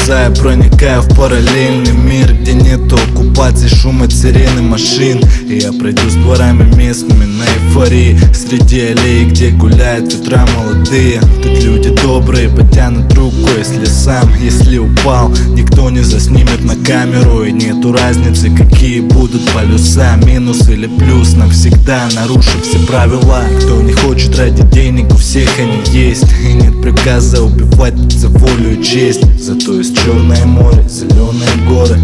глаза, я проникаю в параллельный мир, где нету оккупации, шума сирен и машин. И я пройду с дворами местными на эйфории, среди аллей, где гуляют ветра молодые. Тут люди добрые, потянут руку, если сам, если упал, никто не заснимет на камеру. И нету разницы, какие будут полюса, минус или плюс, навсегда нарушив все правила. Кто не хочет ради денег, у всех они есть, и нет приказа убивать за волю и честь. Зато есть черное море, зеленые горы,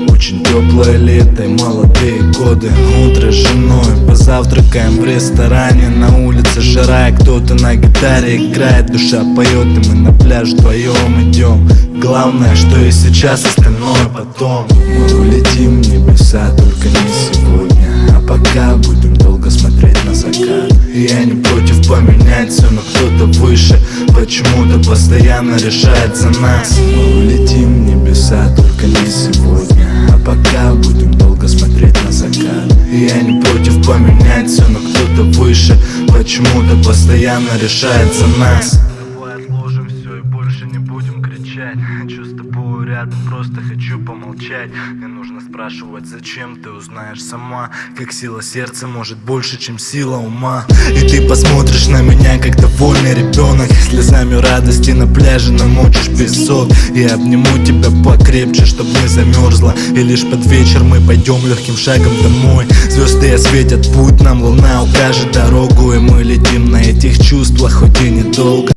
очень теплое лето и молодые годы. Утро с женой, позавтракаем в ресторане, на улице жара, и кто-то на гитаре играет, душа поет, и мы на пляж вдвоем идем. Главное, что и сейчас, остальное потом. Мы улетим в небеса, только не сегодня, а пока будем долго смотреть на закат. И я не против поменять все, но кто-то выше почему-то постоянно решает за нас. Мы улетим в небеса, только не сегодня, а пока будем долго смотреть на закат. И я не против поменять все, но кто-то выше почему-то постоянно решает за нас. Давай отложим все и больше не будем кричать. Хочу с тобой рядом, просто хочу помолчать. Не нужно спрашивать, зачем, ты узнаешь сама, как сила сердца может больше, чем сила ума. И ты посмотришь на меня, как довольный ребенок, слезами радости на пляже намочишь песок. Я обниму тебя покрепче, чтоб не замерзла, и лишь под вечер мы пойдем легким шагом домой. Звезды осветят путь нам, луна укажет дорогу, и мы летим на этих чувствах, хоть и недолго.